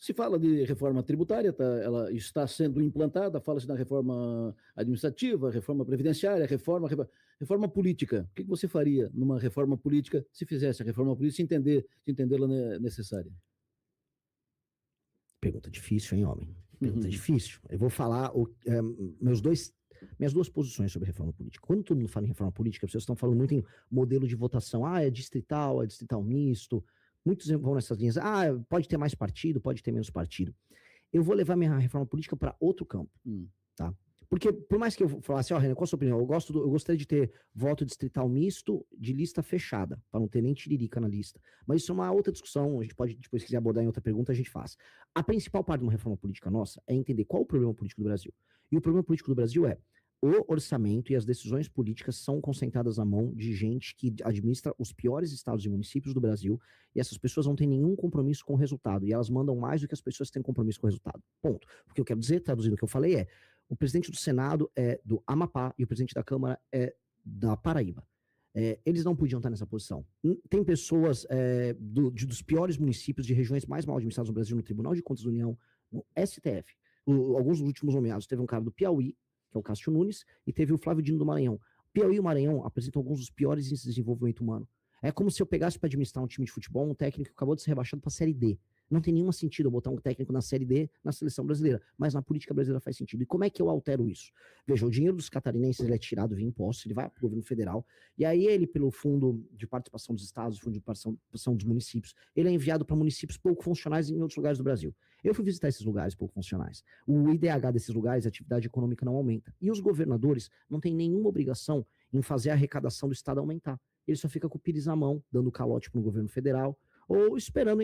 Se fala de reforma tributária, tá, ela está sendo implantada, fala-se na reforma administrativa, reforma previdenciária, reforma política. O que você faria numa reforma política se fizesse a reforma política se entendê-la necessária? Pergunta difícil, hein, homem? Pergunta difícil. Eu vou falar minhas duas posições sobre reforma política. Quando todo mundo fala em reforma política, vocês estão falando muito em modelo de votação. É distrital misto. Muitos vão nessas linhas. Pode ter mais partido, pode ter menos partido. Eu vou levar minha reforma política para outro campo, tá? Porque, por mais que eu falasse, Renan, qual a sua opinião? Eu gostaria de ter voto distrital misto de lista fechada, para não ter nem tiririca na lista. Mas isso é uma outra discussão, a gente pode, depois, se quiser abordar em outra pergunta, a gente faz. A principal parte de uma reforma política nossa é entender qual o problema político do Brasil. E o problema político do Brasil é o orçamento e as decisões políticas são concentradas na mão de gente que administra os piores estados e municípios do Brasil, e essas pessoas não têm nenhum compromisso com o resultado, e elas mandam mais do que as pessoas que têm compromisso com o resultado. Ponto. O que eu quero dizer, traduzindo o que eu falei, é o presidente do Senado é do Amapá e o presidente da Câmara é da Paraíba. Eles não podiam estar nessa posição. Tem pessoas dos piores municípios, de regiões mais mal administradas no Brasil, no Tribunal de Contas da União, no STF. Alguns dos últimos nomeados, teve um cara do Piauí, que é o Cássio Nunes, e teve o Flávio Dino do Maranhão. Piauí e o Maranhão apresentam alguns dos piores índices de desenvolvimento humano. É como se eu pegasse para administrar um time de futebol, um técnico que acabou de ser rebaixado para a Série D. Não tem nenhum sentido eu botar um técnico na Série D na seleção brasileira, mas na política brasileira faz sentido. E como é que eu altero isso? Veja, o dinheiro dos catarinenses ele é tirado via impostos, ele vai para o governo federal, e aí ele, pelo Fundo de Participação dos Estados, Fundo de Participação dos Municípios, ele é enviado para municípios pouco funcionais em outros lugares do Brasil. Eu fui visitar esses lugares pouco funcionais. O IDH desses lugares, a atividade econômica não aumenta. E os governadores não têm nenhuma obrigação em fazer a arrecadação do Estado aumentar. Ele só fica com o pires na mão, dando calote para o governo federal, ou esperando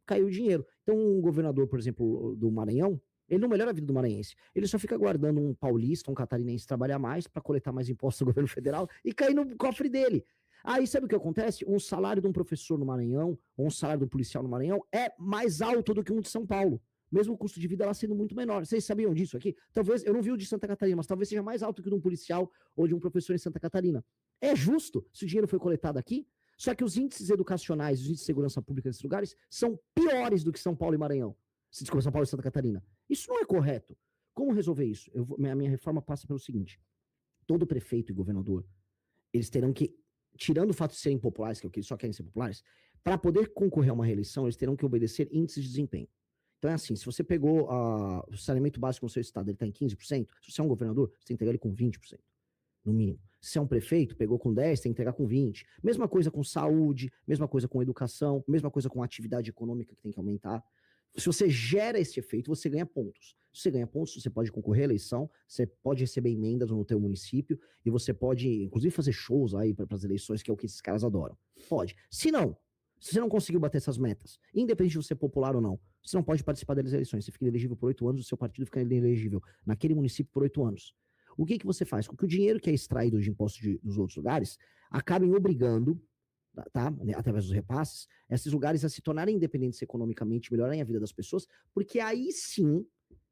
cair o dinheiro. Então, um governador, por exemplo, do Maranhão, ele não melhora a vida do maranhense. Ele só fica aguardando um paulista, um catarinense trabalhar mais para coletar mais impostos do governo federal e cair no cofre dele. Aí sabe o que acontece? Um salário de um professor no Maranhão, ou um salário de um policial no Maranhão, é mais alto do que um de São Paulo. Mesmo o custo de vida lá sendo muito menor. Vocês sabiam disso aqui? Talvez, eu não vi o de Santa Catarina, mas talvez seja mais alto que o de um policial ou de um professor em Santa Catarina. É justo se o dinheiro foi coletado aqui? Só que os índices educacionais, os índices de segurança pública nesses lugares são piores do que São Paulo e Maranhão. Desculpa, São Paulo e Santa Catarina. Isso não é correto. Como resolver isso? A minha reforma passa pelo seguinte. Todo prefeito e governador, eles terão que, tirando o fato de serem populares, que é o que eles só querem ser populares, para poder concorrer a uma reeleição, eles terão que obedecer índices de desempenho. Então é assim, se você pegou o saneamento básico no seu estado, ele está em 15%, se você é um governador, você tem que entregar ele com 20%, no mínimo. Se é um prefeito, pegou com 10, tem que entregar com 20. Mesma coisa com saúde, mesma coisa com educação, mesma coisa com atividade econômica que tem que aumentar. Se você gera esse efeito, você ganha pontos. Se você ganha pontos, você pode concorrer à eleição, você pode receber emendas no teu município, e você pode, inclusive, fazer shows aí para as eleições, que é o que esses caras adoram. Pode. Se você não conseguiu bater essas metas, independente de você ser popular ou não, você não pode participar das eleições. Você fica elegível por 8 anos, o seu partido fica elegível naquele município por 8 anos. O que você faz? Com que o dinheiro que é extraído de impostos dos outros lugares acabem obrigando, tá, através dos repasses, esses lugares a se tornarem independentes economicamente, melhorarem a vida das pessoas, porque aí sim,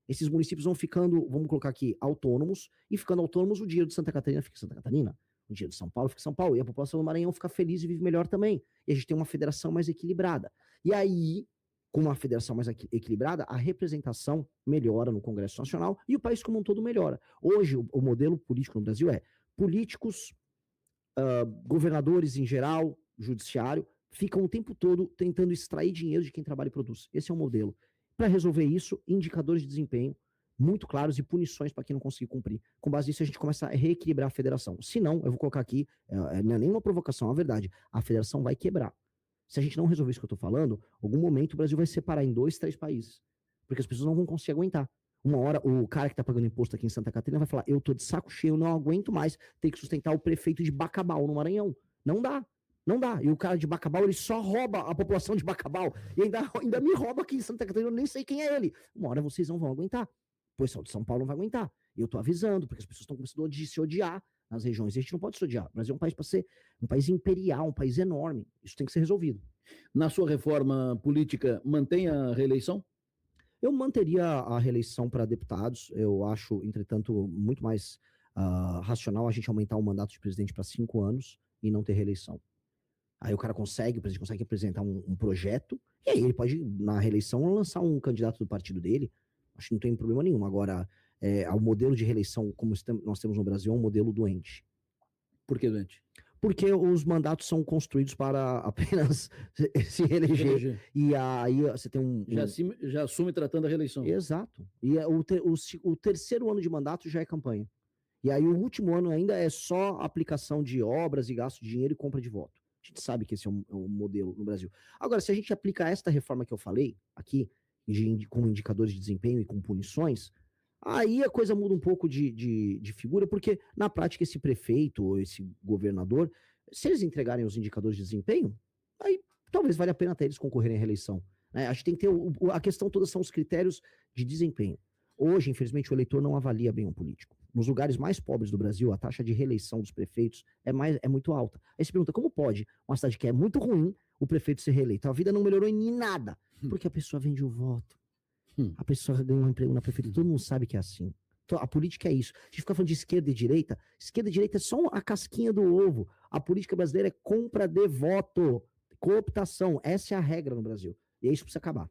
esses municípios vão ficando, vamos colocar aqui, autônomos, e ficando autônomos, o dinheiro de Santa Catarina fica em Santa Catarina, o dinheiro de São Paulo fica em São Paulo, e a população do Maranhão fica feliz e vive melhor também. E a gente tem uma federação mais equilibrada. E aí, com uma federação mais equilibrada, a representação melhora no Congresso Nacional e o país como um todo melhora. Hoje, o modelo político no Brasil é políticos, governadores em geral, judiciário, ficam o tempo todo tentando extrair dinheiro de quem trabalha e produz. Esse é o modelo. Para resolver isso, indicadores de desempenho muito claros e punições para quem não conseguir cumprir. Com base nisso, a gente começa a reequilibrar a federação. Se não, eu vou colocar aqui, não é nenhuma provocação, é a verdade, a federação vai quebrar. Se a gente não resolver isso que eu tô falando, algum momento o Brasil vai se separar em 2, 3 países. Porque as pessoas não vão conseguir aguentar. Uma hora, o cara que tá pagando imposto aqui em Santa Catarina vai falar, eu tô de saco cheio, não aguento mais ter que sustentar o prefeito de Bacabal, no Maranhão. Não dá. Não dá. E o cara de Bacabal, ele só rouba a população de Bacabal. E ainda me rouba aqui em Santa Catarina, eu nem sei quem é ele. Uma hora vocês não vão aguentar. O pessoal de São Paulo não vai aguentar. E eu tô avisando, porque as pessoas estão começando a se odiar nas regiões. E a gente não pode se odiar. O Brasil é um país para ser um país imperial, um país enorme. Isso tem que ser resolvido. Na sua reforma política, mantém a reeleição? Eu manteria a reeleição para deputados. Eu acho, entretanto, muito mais racional a gente aumentar o mandato de presidente para 5 anos e não ter reeleição. Aí o presidente consegue apresentar um projeto, e aí ele pode, na reeleição, lançar um candidato do partido dele. Acho que não tem problema nenhum. Agora, o modelo de reeleição, como nós temos no Brasil, é um modelo doente. Por que doente? Porque os mandatos são construídos para apenas se reeleger. E aí você tem Já assume tratando a reeleição. Exato. E o terceiro ano de mandato já é campanha. E aí o último ano ainda é só aplicação de obras e gasto de dinheiro e compra de voto. A gente sabe que esse é um modelo no Brasil. Agora, se a gente aplicar esta reforma que eu falei aqui, com indicadores de desempenho e com punições, aí a coisa muda um pouco de figura, porque na prática esse prefeito ou esse governador, se eles entregarem os indicadores de desempenho, aí talvez valha a pena até eles concorrerem à reeleição. Né? A gente tem que ter a questão toda são os critérios de desempenho. Hoje, infelizmente, o eleitor não avalia bem um político. Nos lugares mais pobres do Brasil, a taxa de reeleição dos prefeitos é muito alta. Aí você pergunta, como pode uma cidade que é muito ruim, o prefeito ser reeleito? A vida não melhorou em nada, porque a pessoa vende o voto. A pessoa ganha um emprego na prefeitura, todo mundo sabe que é assim. Então, a política é isso. A gente fica falando de esquerda e direita é só a casquinha do ovo. A política brasileira é compra de voto, cooptação. Essa é a regra no Brasil. E isso precisa acabar.